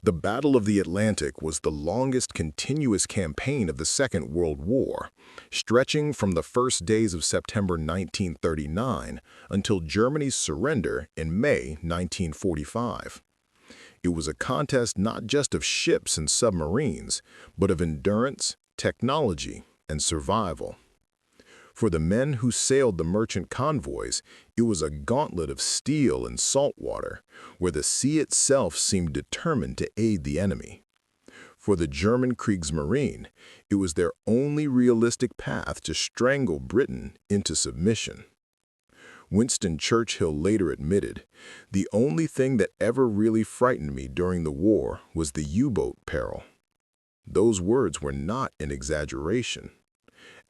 The Battle of the Atlantic was the longest continuous campaign of the Second World War, stretching from the first days of September 1939 until Germany's surrender in May 1945. It was a contest not just of ships and submarines, but of endurance, technology, and survival. For the men who sailed the merchant convoys, it was a gauntlet of steel and salt water, where the sea itself seemed determined to aid the enemy. For the German Kriegsmarine, it was their only realistic path to strangle Britain into submission. Winston Churchill later admitted, "The only thing that ever really frightened me during the war was the U-boat peril." Those words were not an exaggeration.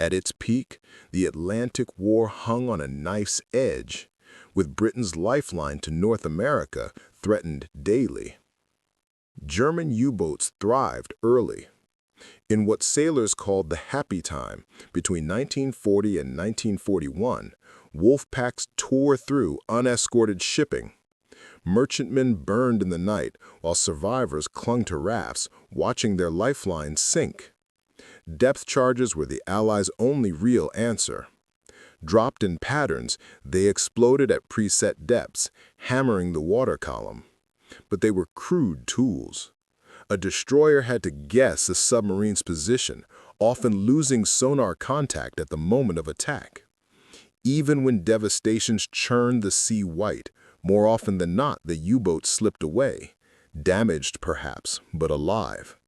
At its peak, the Atlantic War hung on a knife's edge, with Britain's lifeline to North America threatened daily. German U-boats thrived early. In what sailors called the happy time, between 1940 and 1941, wolfpacks tore through unescorted shipping. Merchantmen burned in the night, while survivors clung to rafts, watching their lifelines sink. Depth charges were the Allies' only real answer. Dropped in patterns, they exploded at preset depths, hammering the water column. But they were crude tools. A destroyer had to guess a submarine's position, often losing sonar contact at the moment of attack. Even when devastations churned the sea white, more often than not the U-boat slipped away, damaged perhaps, but alive.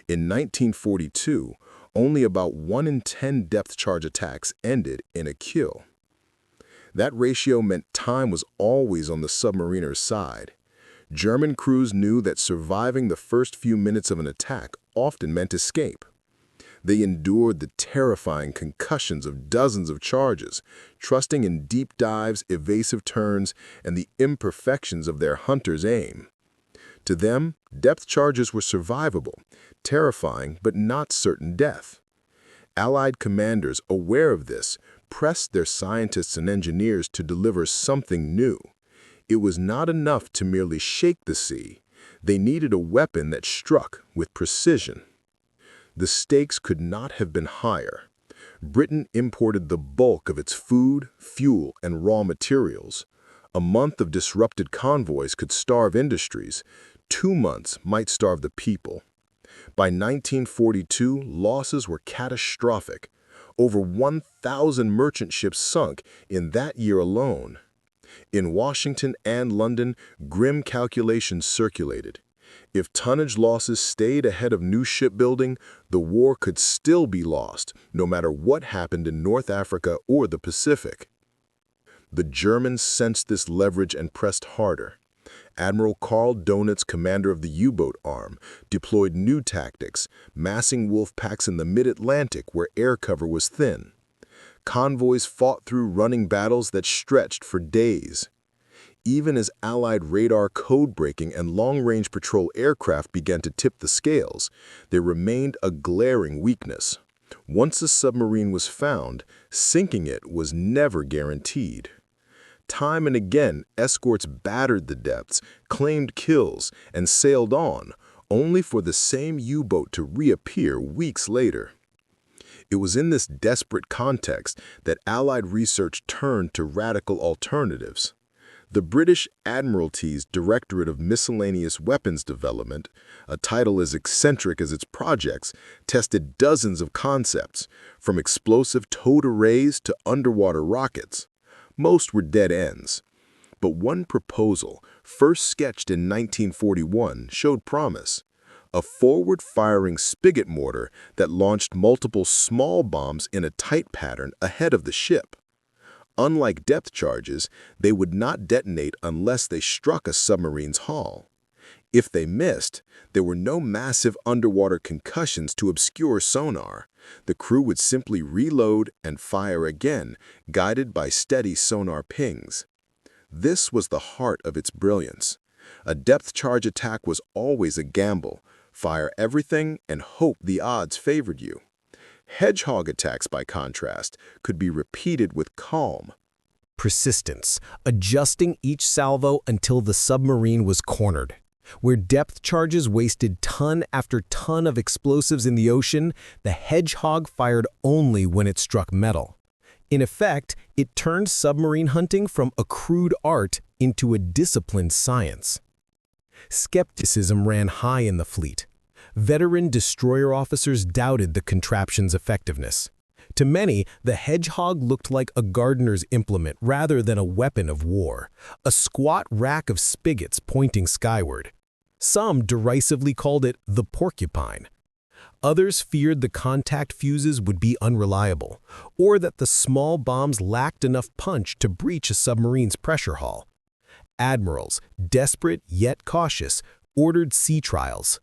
In 1942, only about 1 in 10 depth charge attacks ended in a kill. That ratio meant time was always on the submariner's side. German crews knew that surviving the first few minutes of an attack often meant escape. They endured the terrifying concussions of dozens of charges, trusting in deep dives, evasive turns, and the imperfections of their hunter's aim. To them, depth charges were survivable, terrifying but not certain death. Allied commanders, aware of this, pressed their scientists and engineers to deliver something new. It was not enough to merely shake the sea. They needed a weapon that struck with precision. The stakes could not have been higher. Britain imported the bulk of its food, fuel, and raw materials. A month of disrupted convoys could starve industries. 2 months might starve the people. By 1942, losses were catastrophic. Over 1,000 merchant ships sunk in that year alone. In Washington and London, grim calculations circulated. If tonnage losses stayed ahead of new shipbuilding, the war could still be lost, no matter what happened in North Africa or the Pacific. The Germans sensed this leverage and pressed harder. Admiral Karl Donitz, commander of the U-boat arm, deployed new tactics, massing wolfpacks in the mid-Atlantic where air cover was thin. Convoys fought through running battles that stretched for days. Even as Allied radar code-breaking and long-range patrol aircraft began to tip the scales, there remained a glaring weakness. Once a submarine was found, sinking it was never guaranteed. Time and again, escorts battered the depths, claimed kills, and sailed on, only for the same U-boat to reappear weeks later. It was in this desperate context that Allied research turned to radical alternatives. The British Admiralty's Directorate of Miscellaneous Weapons Development, a title as eccentric as its projects, tested dozens of concepts, from explosive towed arrays to underwater rockets. Most were dead ends. But one proposal, first sketched in 1941, showed promise. A forward-firing spigot mortar that launched multiple small bombs in a tight pattern ahead of the ship. Unlike depth charges, they would not detonate unless they struck a submarine's hull. If they missed, there were no massive underwater concussions to obscure sonar. The crew would simply reload and fire again, guided by steady sonar pings. This was the heart of its brilliance. A depth charge attack was always a gamble. Fire everything and hope the odds favored you. Hedgehog attacks, by contrast, could be repeated with calm. Persistence, adjusting each salvo until the submarine was cornered. Where depth charges wasted ton after ton of explosives in the ocean, the Hedgehog fired only when it struck metal. In effect, it turned submarine hunting from a crude art into a disciplined science. Skepticism ran high in the fleet. Veteran destroyer officers doubted the contraption's effectiveness. To many, the Hedgehog looked like a gardener's implement rather than a weapon of war, a squat rack of spigots pointing skyward. Some derisively called it the porcupine. Others feared the contact fuses would be unreliable, or that the small bombs lacked enough punch to breach a submarine's pressure hull. Admirals, desperate yet cautious, ordered sea trials.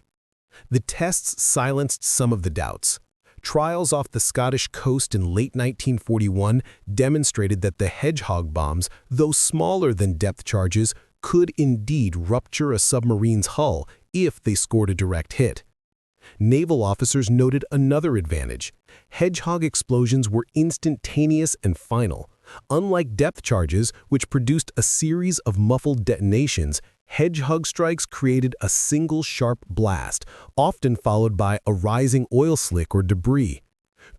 The tests silenced some of the doubts. Trials off the Scottish coast in late 1941 demonstrated that the Hedgehog bombs, though smaller than depth charges, could indeed rupture a submarine's hull if they scored a direct hit. Naval officers noted another advantage. Hedgehog explosions were instantaneous and final. Unlike depth charges, which produced a series of muffled detonations, Hedgehog strikes created a single sharp blast, often followed by a rising oil slick or debris.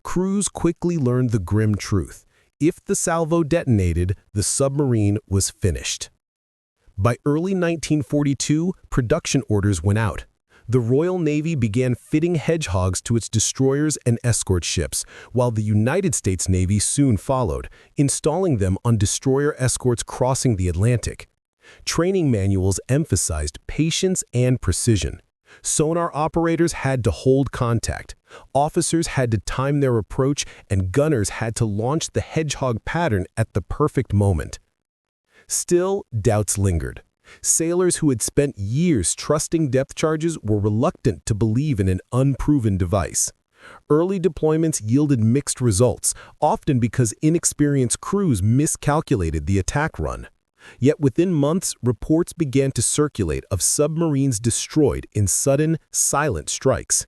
Crews quickly learned the grim truth. If the salvo detonated, the submarine was finished. By early 1942, production orders went out. The Royal Navy began fitting Hedgehogs to its destroyers and escort ships, while the United States Navy soon followed, installing them on destroyer escorts crossing the Atlantic. Training manuals emphasized patience and precision. Sonar operators had to hold contact, officers had to time their approach, and gunners had to launch the Hedgehog pattern at the perfect moment. Still, doubts lingered. Sailors who had spent years trusting depth charges were reluctant to believe in an unproven device. Early deployments yielded mixed results, often because inexperienced crews miscalculated the attack run. Yet within months, reports began to circulate of submarines destroyed in sudden, silent strikes.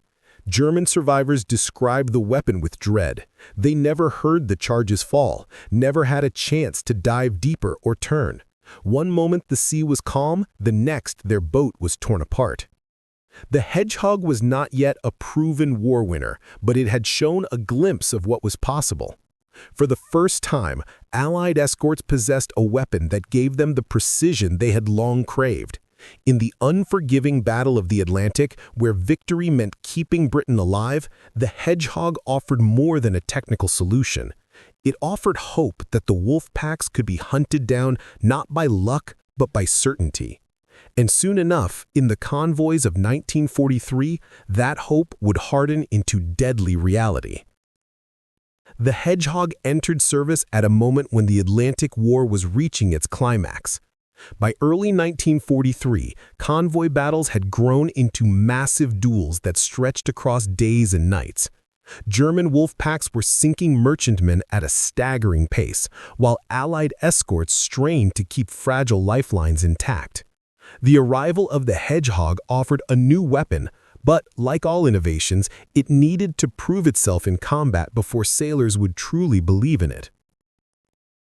German survivors described the weapon with dread. They never heard the charges fall, never had a chance to dive deeper or turn. One moment the sea was calm, the next their boat was torn apart. The Hedgehog was not yet a proven war winner, but it had shown a glimpse of what was possible. For the first time, Allied escorts possessed a weapon that gave them the precision they had long craved. In the unforgiving Battle of the Atlantic, where victory meant keeping Britain alive, the Hedgehog offered more than a technical solution. It offered hope that the wolfpacks could be hunted down not by luck, but by certainty. And soon enough, in the convoys of 1943, that hope would harden into deadly reality. The Hedgehog entered service at a moment when the Atlantic War was reaching its climax. By early 1943, convoy battles had grown into massive duels that stretched across days and nights. German wolfpacks were sinking merchantmen at a staggering pace, while Allied escorts strained to keep fragile lifelines intact. The arrival of the Hedgehog offered a new weapon, but like all innovations, it needed to prove itself in combat before sailors would truly believe in it.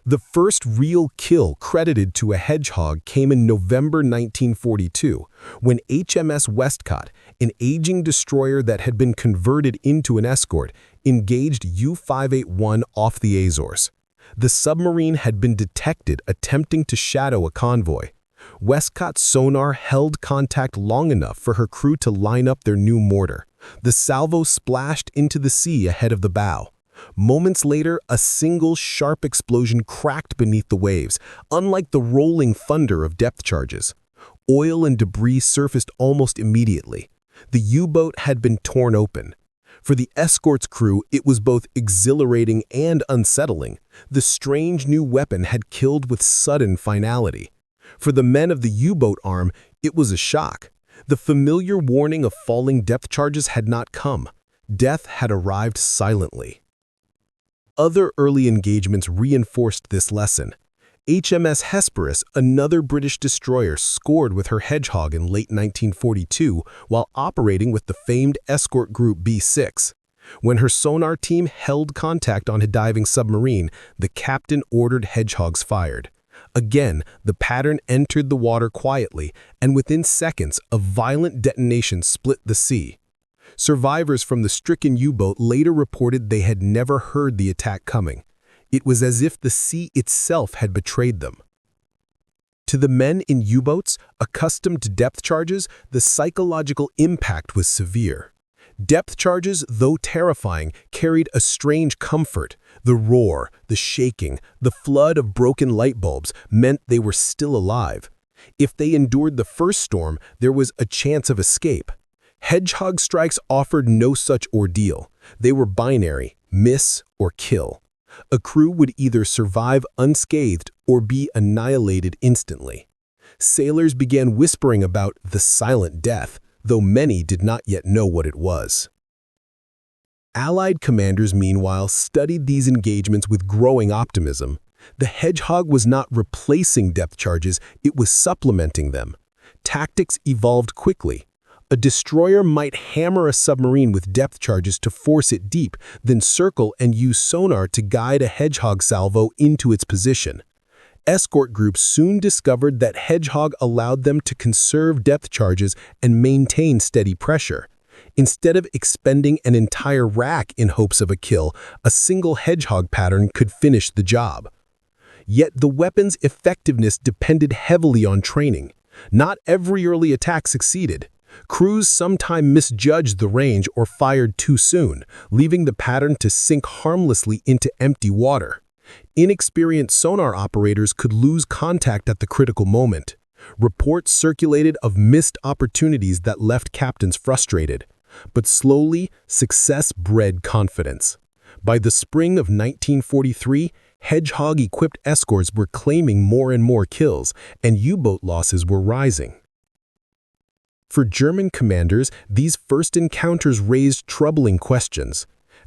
The first real kill credited to a Hedgehog came in November 1942, when HMS Westcott, an aging destroyer that had been converted into an escort, engaged U-581 off the Azores. The submarine had been detected attempting to shadow a convoy. Westcott's sonar held contact long enough for her crew to line up their new mortar. The salvo splashed into the sea ahead of the bow. Moments later, a single sharp explosion cracked beneath the waves, unlike the rolling thunder of depth charges. Oil and debris surfaced almost immediately. The U-boat had been torn open. For the escort's crew, it was both exhilarating and unsettling. The strange new weapon had killed with sudden finality. For the men of the U-boat arm, it was a shock. The familiar warning of falling depth charges had not come. Death had arrived silently. Other early engagements reinforced this lesson. HMS Hesperus, another British destroyer, scored with her Hedgehog in late 1942 while operating with the famed escort group B6. When her sonar team held contact on a diving submarine, the captain ordered Hedgehogs fired. Again, the pattern entered the water quietly, and within seconds, a violent detonation split the sea. Survivors from the stricken U-boat later reported they had never heard the attack coming. It was as if the sea itself had betrayed them. To the men in U-boats, accustomed to depth charges, the psychological impact was severe. Depth charges, though terrifying, carried a strange comfort. The roar, the shaking, the flood of broken light bulbs meant they were still alive. If they endured the first storm, there was a chance of escape. Hedgehog strikes offered no such ordeal. They were binary, miss or kill. A crew would either survive unscathed or be annihilated instantly. Sailors began whispering about the silent death, though many did not yet know what it was. Allied commanders, meanwhile, studied these engagements with growing optimism. The Hedgehog was not replacing depth charges, it was supplementing them. Tactics evolved quickly. A destroyer might hammer a submarine with depth charges to force it deep, then circle and use sonar to guide a Hedgehog salvo into its position. Escort groups soon discovered that Hedgehog allowed them to conserve depth charges and maintain steady pressure. Instead of expending an entire rack in hopes of a kill, a single Hedgehog pattern could finish the job. Yet the weapon's effectiveness depended heavily on training. Not every early attack succeeded. Crews sometimes misjudged the range or fired too soon, leaving the pattern to sink harmlessly into empty water. Inexperienced sonar operators could lose contact at the critical moment. Reports circulated of missed opportunities that left captains frustrated. But slowly, success bred confidence. By the spring of 1943, Hedgehog-equipped escorts were claiming more and more kills, and U-boat losses were rising. For German commanders, these first encounters raised troubling questions.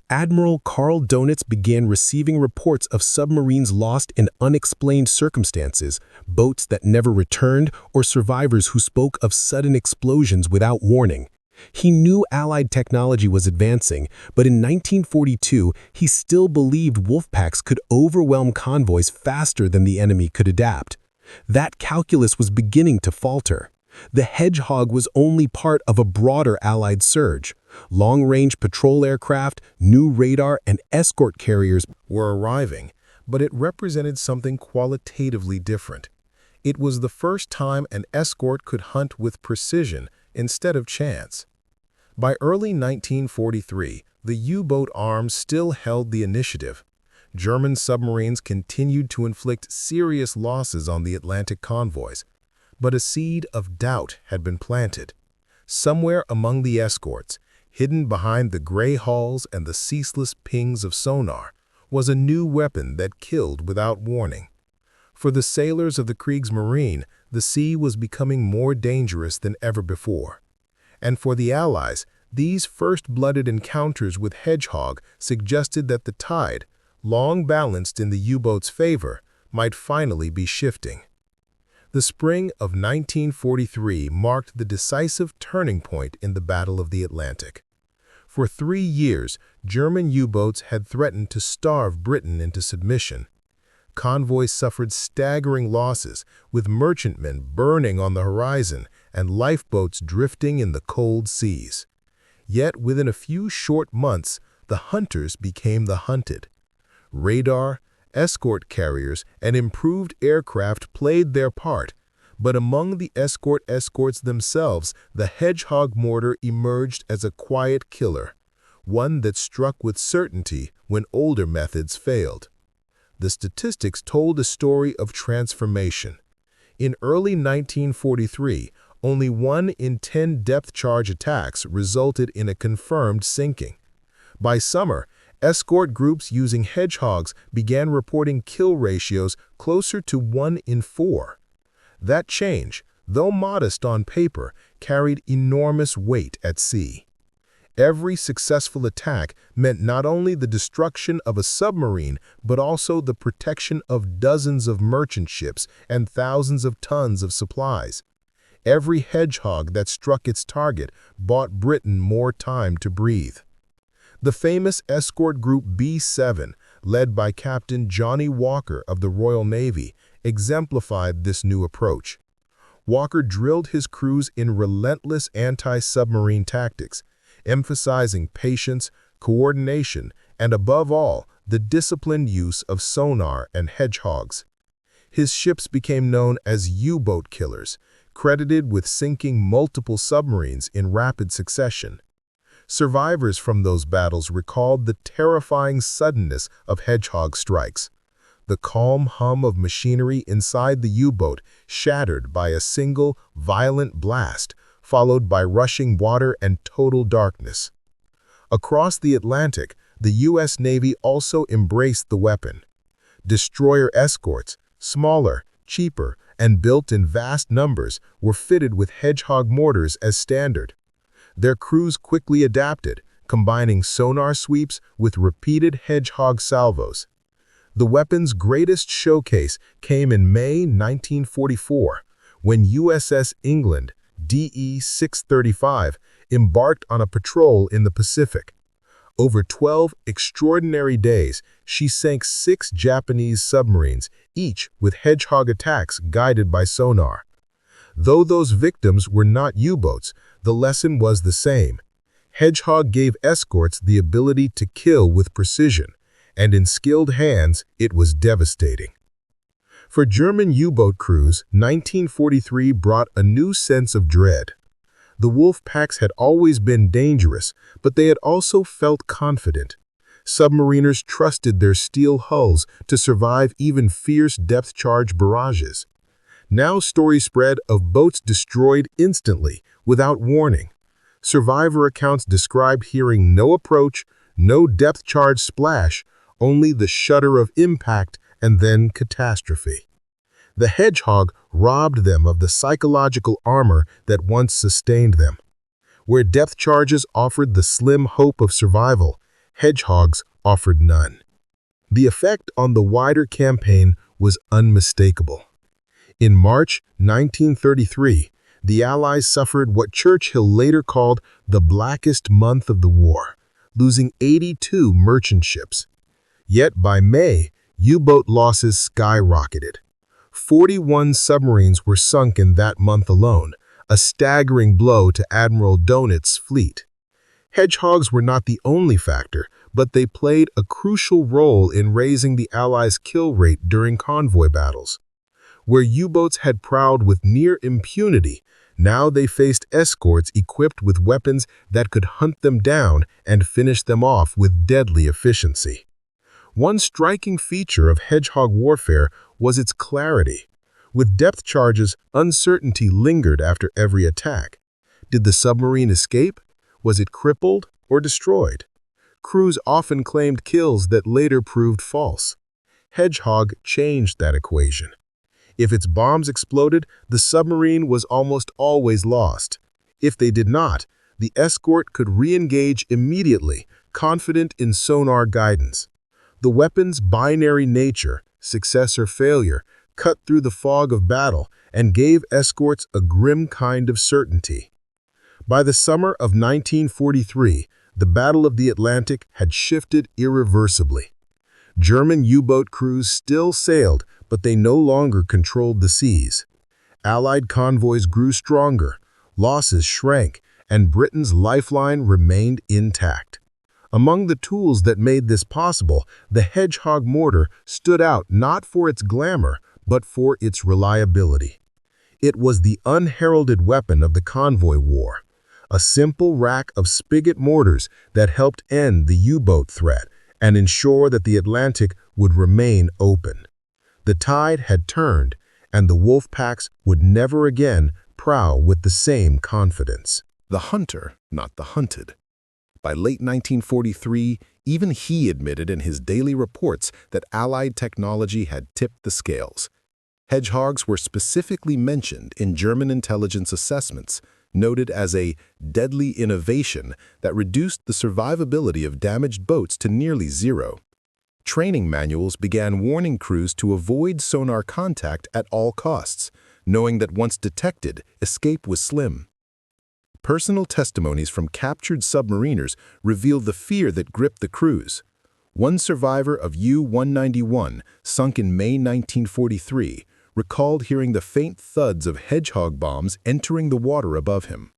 Admiral Karl Donitz began receiving reports of submarines lost in unexplained circumstances, boats that never returned, or survivors who spoke of sudden explosions without warning. He knew Allied technology was advancing, but in 1942, he still believed wolfpacks could overwhelm convoys faster than the enemy could adapt. That calculus was beginning to falter. The Hedgehog was only part of a broader Allied surge. Long-range patrol aircraft, new radar, and escort carriers were arriving, but it represented something qualitatively different. It was the first time an escort could hunt with precision instead of chance. By early 1943, the U-boat arms still held the initiative. German submarines continued to inflict serious losses on the Atlantic convoys, but a seed of doubt had been planted. Somewhere among the escorts, hidden behind the gray hulls and the ceaseless pings of sonar, was a new weapon that killed without warning. For the sailors of the Kriegsmarine, the sea was becoming more dangerous than ever before. And for the Allies, these first-blooded encounters with Hedgehog suggested that the tide, long balanced in the U-boat's favor, might finally be shifting. The spring of 1943 marked the decisive turning point in the Battle of the Atlantic. For 3 years, German U-boats had threatened to starve Britain into submission. Convoys suffered staggering losses, with merchantmen burning on the horizon and lifeboats drifting in the cold seas. Yet within a few short months, the hunters became the hunted. Radar, escort carriers, and improved aircraft played their part, but among the escorts themselves, the Hedgehog mortar emerged as a quiet killer, one that struck with certainty when older methods failed. The statistics told a story of transformation. In early 1943, only 1 in 10 depth charge attacks resulted in a confirmed sinking. By summer, escort groups using Hedgehogs began reporting kill ratios closer to 1 in 4. That change, though modest on paper, carried enormous weight at sea. Every successful attack meant not only the destruction of a submarine, but also the protection of dozens of merchant ships and thousands of tons of supplies. Every Hedgehog that struck its target bought Britain more time to breathe. The famous escort group B-7, led by Captain Johnny Walker of the Royal Navy, exemplified this new approach. Walker drilled his crews in relentless anti-submarine tactics, emphasizing patience, coordination, and above all, the disciplined use of sonar and hedgehogs. His ships became known as U-boat killers, credited with sinking multiple submarines in rapid succession. Survivors from those battles recalled the terrifying suddenness of Hedgehog strikes. The calm hum of machinery inside the U-boat shattered by a single, violent blast, followed by rushing water and total darkness. Across the Atlantic, the U.S. Navy also embraced the weapon. Destroyer escorts, smaller, cheaper, and built in vast numbers, were fitted with Hedgehog mortars as standard. Their crews quickly adapted, combining sonar sweeps with repeated Hedgehog salvos. The weapon's greatest showcase came in May 1944, when USS England, DE-635, embarked on a patrol in the Pacific. Over 12 extraordinary days, she sank 6 Japanese submarines, each with Hedgehog attacks guided by sonar. Though those victims were not U-boats, the lesson was the same. Hedgehog gave escorts the ability to kill with precision, and in skilled hands, it was devastating. For German U-boat crews, 1943 brought a new sense of dread. The wolfpacks had always been dangerous, but they had also felt confident. Submariners trusted their steel hulls to survive even fierce depth-charge barrages. Now stories spread of boats destroyed instantly, without warning. Survivor accounts described hearing no approach, no depth-charge splash, only the shudder of impact and then catastrophe. The Hedgehog robbed them of the psychological armor that once sustained them. Where depth charges offered the slim hope of survival, Hedgehogs offered none. The effect on the wider campaign was unmistakable. In March 1933, the Allies suffered what Churchill later called the blackest month of the war, losing 82 merchant ships. Yet by May, U-boat losses skyrocketed. 41 submarines were sunk in that month alone, a staggering blow to Admiral Donit's fleet. Hedgehogs were not the only factor, but they played a crucial role in raising the Allies' kill rate during convoy battles. Where U-boats had prowled with near impunity, now they faced escorts equipped with weapons that could hunt them down and finish them off with deadly efficiency. One striking feature of Hedgehog warfare was its clarity. With depth charges, uncertainty lingered after every attack. Did the submarine escape? Was it crippled or destroyed? Crews often claimed kills that later proved false. Hedgehog changed that equation. If its bombs exploded, the submarine was almost always lost. If they did not, the escort could re-engage immediately, confident in sonar guidance. The weapon's binary nature, success or failure, cut through the fog of battle and gave escorts a grim kind of certainty. By the summer of 1943, the Battle of the Atlantic had shifted irreversibly. German U-boat crews still sailed, but they no longer controlled the seas. Allied convoys grew stronger, losses shrank, and Britain's lifeline remained intact. Among the tools that made this possible, the Hedgehog mortar stood out not for its glamour, but for its reliability. It was the unheralded weapon of the convoy war, a simple rack of spigot mortars that helped end the U-boat threat and ensure that the Atlantic would remain open. The tide had turned, and the wolfpacks would never again prowl with the same confidence. The hunter, not the hunted. By late 1943, even he admitted in his daily reports that Allied technology had tipped the scales. Hedgehogs were specifically mentioned in German intelligence assessments, noted as a deadly innovation that reduced the survivability of damaged boats to nearly zero. Training manuals began warning crews to avoid sonar contact at all costs, knowing that once detected, escape was slim. Personal testimonies from captured submariners revealed the fear that gripped the crews. One survivor of U-191, sunk in May 1943, recalled hearing the faint thuds of Hedgehog bombs entering the water above him.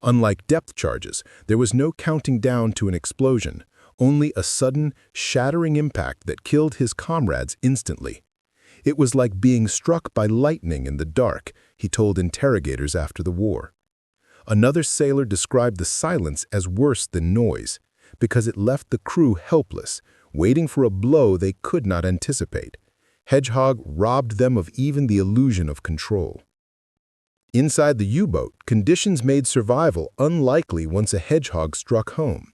Unlike depth charges, there was no counting down to an explosion, only a sudden, shattering impact that killed his comrades instantly. It was like being struck by lightning in the dark, he told interrogators after the war. Another sailor described the silence as worse than noise, because it left the crew helpless, waiting for a blow they could not anticipate. Hedgehog robbed them of even the illusion of control. Inside the U-boat, conditions made survival unlikely once a Hedgehog struck home.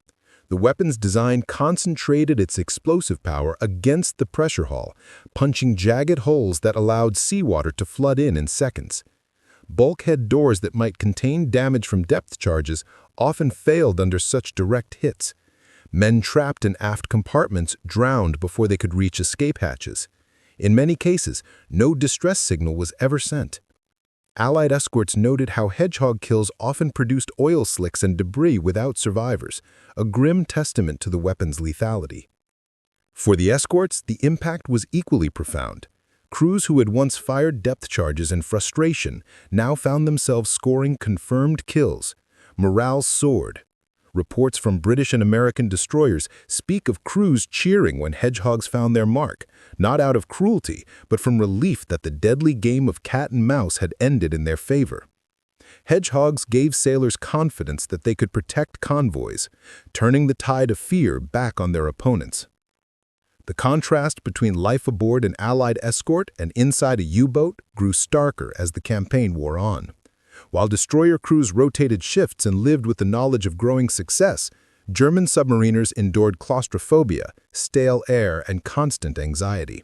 The weapon's design concentrated its explosive power against the pressure hull, punching jagged holes that allowed seawater to flood in seconds. Bulkhead doors that might contain damage from depth charges often failed under such direct hits. Men trapped in aft compartments drowned before they could reach escape hatches. In many cases, no distress signal was ever sent. Allied escorts noted how Hedgehog kills often produced oil slicks and debris without survivors, a grim testament to the weapon's lethality. For the escorts, the impact was equally profound. Crews who had once fired depth charges in frustration now found themselves scoring confirmed kills. Morale soared. Reports from British and American destroyers speak of crews cheering when Hedgehogs found their mark, not out of cruelty, but from relief that the deadly game of cat and mouse had ended in their favor. Hedgehogs gave sailors confidence that they could protect convoys, turning the tide of fear back on their opponents. The contrast between life aboard an Allied escort and inside a U-boat grew starker as the campaign wore on. While destroyer crews rotated shifts and lived with the knowledge of growing success, German submariners endured claustrophobia, stale air, and constant anxiety.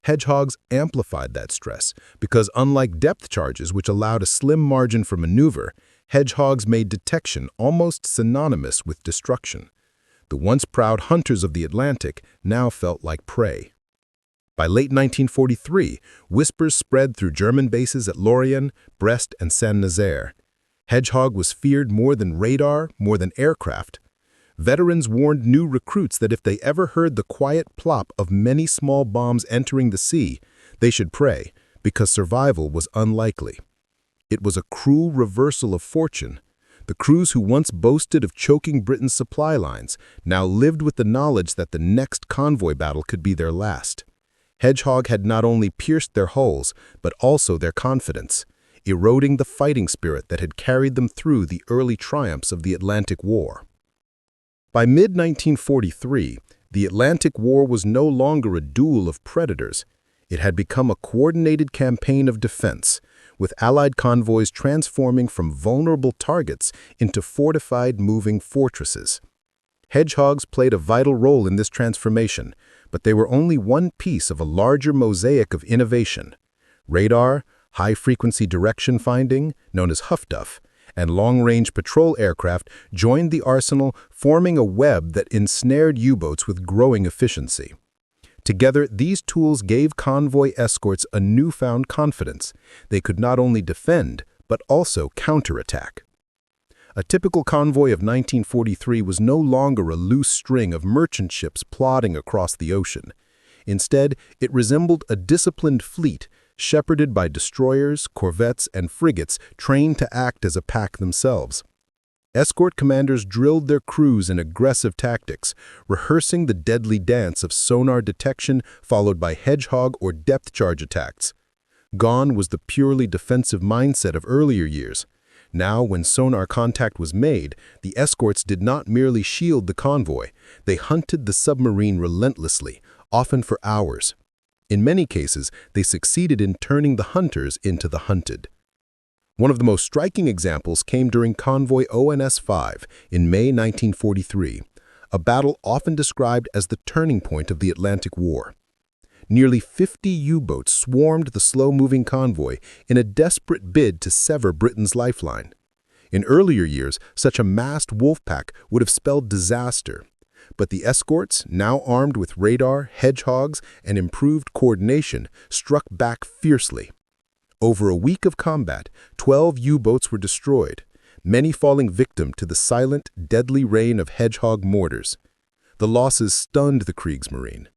Hedgehogs amplified that stress because, unlike depth charges which allowed a slim margin for maneuver, Hedgehogs made detection almost synonymous with destruction. The once proud hunters of the Atlantic now felt like prey. By late 1943, whispers spread through German bases at Lorient, Brest, and Saint-Nazaire. Hedgehog was feared more than radar, more than aircraft. Veterans warned new recruits that if they ever heard the quiet plop of many small bombs entering the sea, they should pray, because survival was unlikely. It was a cruel reversal of fortune. The crews who once boasted of choking Britain's supply lines now lived with the knowledge that the next convoy battle could be their last. Hedgehog had not only pierced their hulls, but also their confidence, eroding the fighting spirit that had carried them through the early triumphs of the Atlantic War. By mid-1943, the Atlantic War was no longer a duel of predators. It had become a coordinated campaign of defense, with Allied convoys transforming from vulnerable targets into fortified moving fortresses. Hedgehogs played a vital role in this transformation, but they were only one piece of a larger mosaic of innovation. Radar, high-frequency direction finding, known as HFDUF, and long-range patrol aircraft joined the arsenal, forming a web that ensnared U-boats with growing efficiency. Together, these tools gave convoy escorts a newfound confidence. They could not only defend, but also counterattack. A typical convoy of 1943 was no longer a loose string of merchant ships plodding across the ocean. Instead, it resembled a disciplined fleet, shepherded by destroyers, corvettes, and frigates trained to act as a pack themselves. Escort commanders drilled their crews in aggressive tactics, rehearsing the deadly dance of sonar detection followed by hedgehog or depth charge attacks. Gone was the purely defensive mindset of earlier years. Now, when sonar contact was made, the escorts did not merely shield the convoy. They hunted the submarine relentlessly, often for hours. In many cases, they succeeded in turning the hunters into the hunted. One of the most striking examples came during Convoy ONS-5 in May 1943, a battle often described as the turning point of the Atlantic War. Nearly 50 U-boats swarmed the slow-moving convoy in a desperate bid to sever Britain's lifeline. In earlier years, such a massed wolfpack would have spelled disaster. But the escorts, now armed with radar, hedgehogs, and improved coordination, struck back fiercely. Over a week of combat, 12 U-boats were destroyed, many falling victim to the silent, deadly rain of Hedgehog mortars. The losses stunned the Kriegsmarine.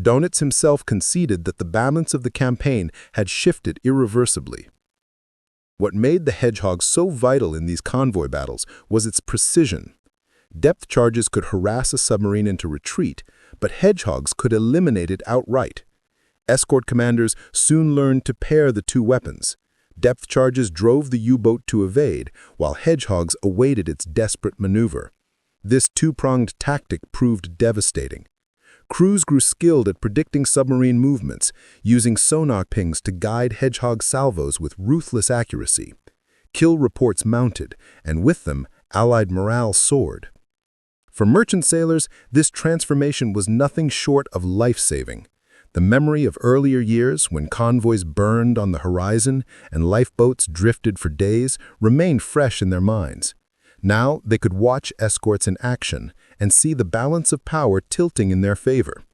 Dönitz himself conceded that the balance of the campaign had shifted irreversibly. What made the Hedgehog so vital in these convoy battles was its precision. Depth charges could harass a submarine into retreat, but Hedgehogs could eliminate it outright. Escort commanders soon learned to pair the two weapons. Depth charges drove the U-boat to evade, while Hedgehogs awaited its desperate maneuver. This two-pronged tactic proved devastating. Crews grew skilled at predicting submarine movements, using sonar pings to guide Hedgehog salvos with ruthless accuracy. Kill reports mounted, and with them, Allied morale soared. For merchant sailors, this transformation was nothing short of life-saving. The memory of earlier years, when convoys burned on the horizon and lifeboats drifted for days, remained fresh in their minds. Now they could watch escorts in action and see the balance of power tilting in their favor.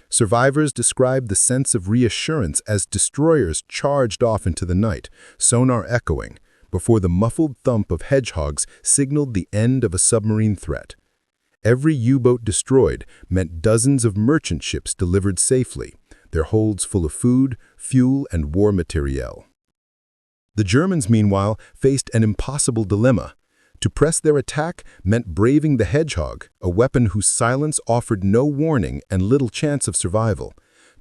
Survivors described the sense of reassurance as destroyers charged off into the night, sonar echoing, before the muffled thump of Hedgehogs signaled the end of a submarine threat. Every U-boat destroyed meant dozens of merchant ships delivered safely, their holds full of food, fuel, and war materiel. The Germans, meanwhile, faced an impossible dilemma. To press their attack meant braving the Hedgehog, a weapon whose silence offered no warning and little chance of survival.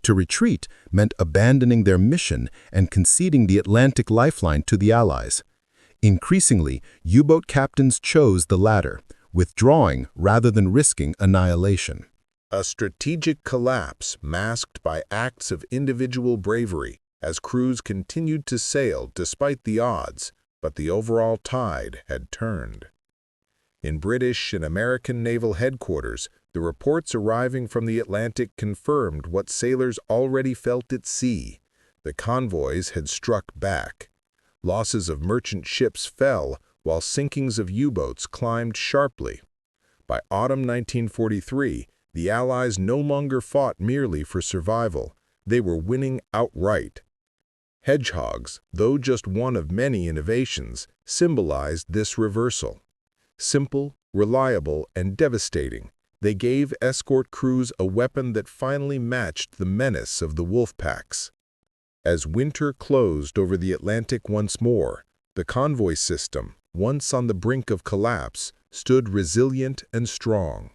To retreat meant abandoning their mission and conceding the Atlantic lifeline to the Allies. Increasingly, U-boat captains chose the latter, withdrawing rather than risking annihilation. A strategic collapse masked by acts of individual bravery as crews continued to sail despite the odds, but the overall tide had turned. In British and American naval headquarters, the reports arriving from the Atlantic confirmed what sailors already felt at sea. The convoys had struck back. Losses of merchant ships fell, while sinkings of U-boats climbed sharply. By autumn 1943, the Allies no longer fought merely for survival. They were winning outright. Hedgehogs, though just one of many innovations, symbolized this reversal. Simple, reliable, and devastating, they gave escort crews a weapon that finally matched the menace of the wolfpacks. As winter closed over the Atlantic once more, the convoy system, once on the brink of collapse, stood resilient and strong.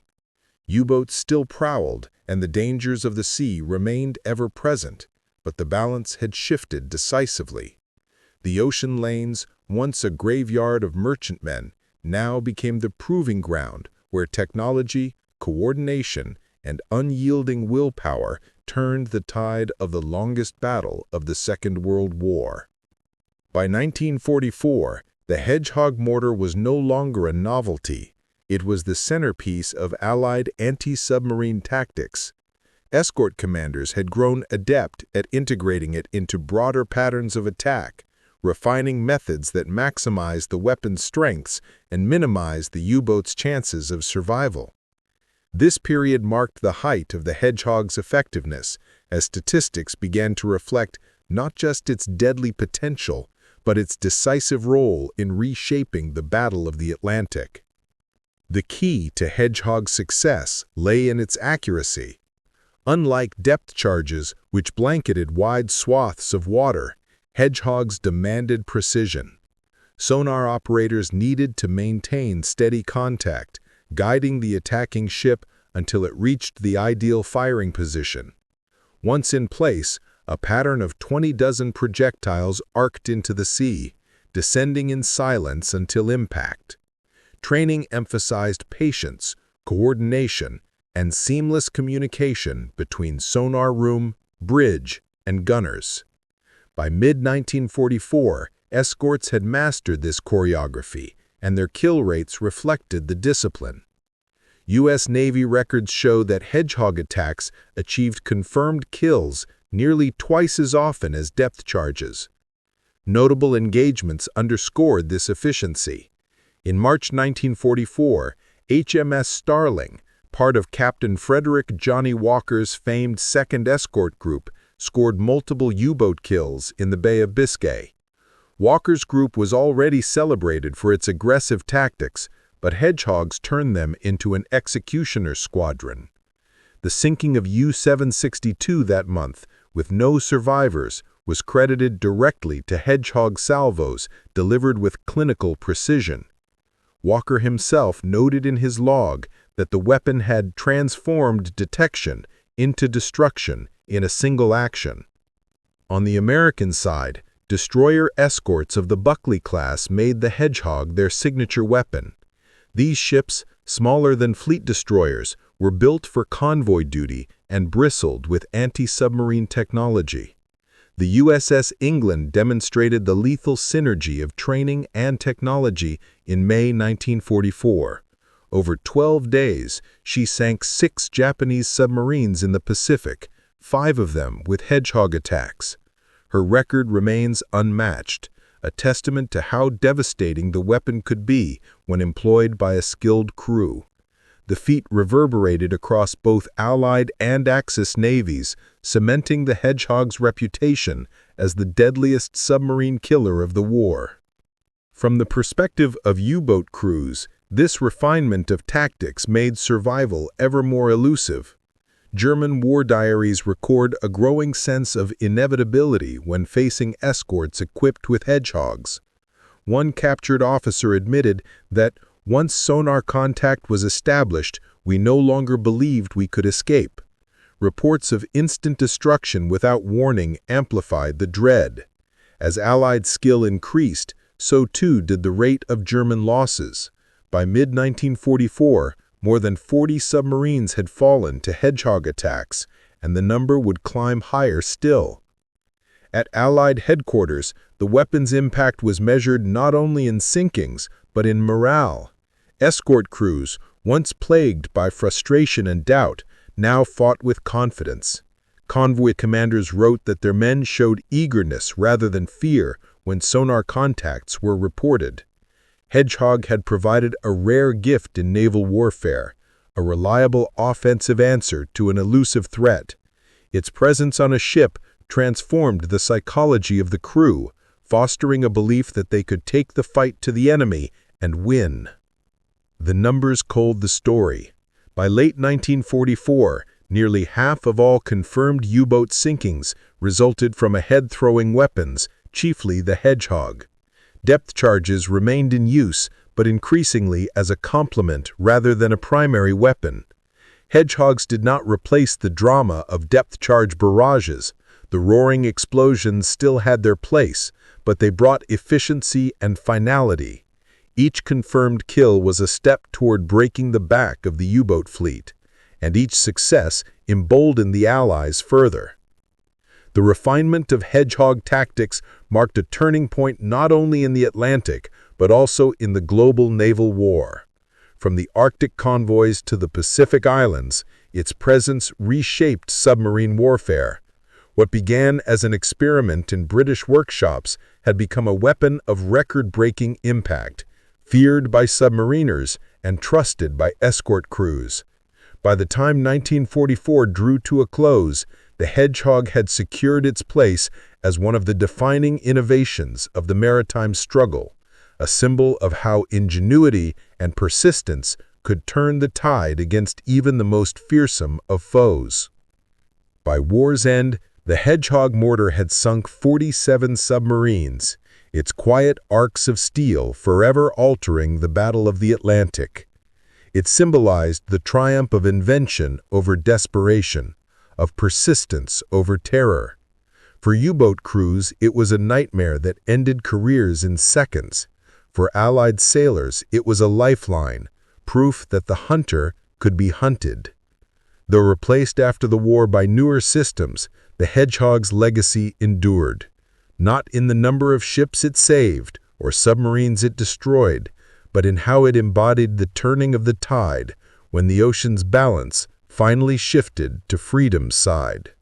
U-boats still prowled, and the dangers of the sea remained ever present, but the balance had shifted decisively. The ocean lanes, once a graveyard of merchantmen, now became the proving ground where technology, coordination, and unyielding willpower turned the tide of the longest battle of the Second World War. By 1944, the Hedgehog mortar was no longer a novelty. It was the centerpiece of Allied anti-submarine tactics. Escort commanders had grown adept at integrating it into broader patterns of attack, refining methods that maximized the weapon's strengths and minimized the U-boat's chances of survival. This period marked the height of the Hedgehog's effectiveness, as statistics began to reflect not just its deadly potential, but its decisive role in reshaping the Battle of the Atlantic. The key to Hedgehog's success lay in its accuracy. Unlike depth charges, which blanketed wide swaths of water, Hedgehogs demanded precision. Sonar operators needed to maintain steady contact, guiding the attacking ship until it reached the ideal firing position. Once in place, a pattern of 20 dozen projectiles arced into the sea, descending in silence until impact. Training emphasized patience, coordination, and seamless communication between sonar room, bridge, and gunners. By mid-1944, escorts had mastered this choreography, and their kill rates reflected the discipline. U.S. Navy records show that Hedgehog attacks achieved confirmed kills nearly twice as often as depth charges. Notable engagements underscored this efficiency. In March 1944, HMS Starling, part of Captain Frederick Johnny Walker's famed 2nd Escort Group, scored multiple U-boat kills in the Bay of Biscay. Walker's group was already celebrated for its aggressive tactics, but Hedgehogs turned them into an executioner squadron. The sinking of U-762 that month, with no survivors, was credited directly to Hedgehog salvos delivered with clinical precision. Walker himself noted in his log that the weapon had transformed detection into destruction in a single action. On the American side, destroyer escorts of the Buckley class made the Hedgehog their signature weapon. These ships, smaller than fleet destroyers, were built for convoy duty and bristled with anti-submarine technology. The USS England demonstrated the lethal synergy of training and technology in May 1944. Over 12 days, she sank 6 Japanese submarines in the Pacific, 5 of them with Hedgehog attacks. Her record remains unmatched, a testament to how devastating the weapon could be when employed by a skilled crew. The feat reverberated across both Allied and Axis navies, cementing the Hedgehog's reputation as the deadliest submarine killer of the war. From the perspective of U-boat crews, this refinement of tactics made survival ever more elusive. German war diaries record a growing sense of inevitability when facing escorts equipped with Hedgehogs. One captured officer admitted that once sonar contact was established, we no longer believed we could escape. Reports of instant destruction without warning amplified the dread. As Allied skill increased, so too did the rate of German losses. By mid-1944, more than 40 submarines had fallen to Hedgehog attacks, and the number would climb higher still. At Allied headquarters, the weapon's impact was measured not only in sinkings, but in morale. Escort crews, once plagued by frustration and doubt, now fought with confidence. Convoy commanders wrote that their men showed eagerness rather than fear when sonar contacts were reported. Hedgehog had provided a rare gift in naval warfare, a reliable offensive answer to an elusive threat. Its presence on a ship transformed the psychology of the crew, fostering a belief that they could take the fight to the enemy and win. The numbers told the story. By late 1944, nearly half of all confirmed U-boat sinkings resulted from ahead-throwing weapons, chiefly the Hedgehog. Depth charges remained in use, but increasingly as a complement rather than a primary weapon. Hedgehogs did not replace the drama of depth-charge barrages. The roaring explosions still had their place, but they brought efficiency and finality. Each confirmed kill was a step toward breaking the back of the U-boat fleet, and each success emboldened the Allies further. The refinement of Hedgehog tactics marked a turning point not only in the Atlantic, but also in the global naval war. From the Arctic convoys to the Pacific Islands, its presence reshaped submarine warfare. What began as an experiment in British workshops had become a weapon of record-breaking impact, feared by submariners and trusted by escort crews. By the time 1944 drew to a close, the Hedgehog had secured its place as one of the defining innovations of the maritime struggle, a symbol of how ingenuity and persistence could turn the tide against even the most fearsome of foes. By war's end, the Hedgehog mortar had sunk 47 submarines, its quiet arcs of steel forever altering the Battle of the Atlantic. It symbolized the triumph of invention over desperation, of persistence over terror. For U-boat crews, it was a nightmare that ended careers in seconds. For Allied sailors, it was a lifeline, proof that the hunter could be hunted. Though replaced after the war by newer systems, the Hedgehog's legacy endured. Not in the number of ships it saved or submarines it destroyed, but in how it embodied the turning of the tide when the ocean's balance finally shifted to freedom's side.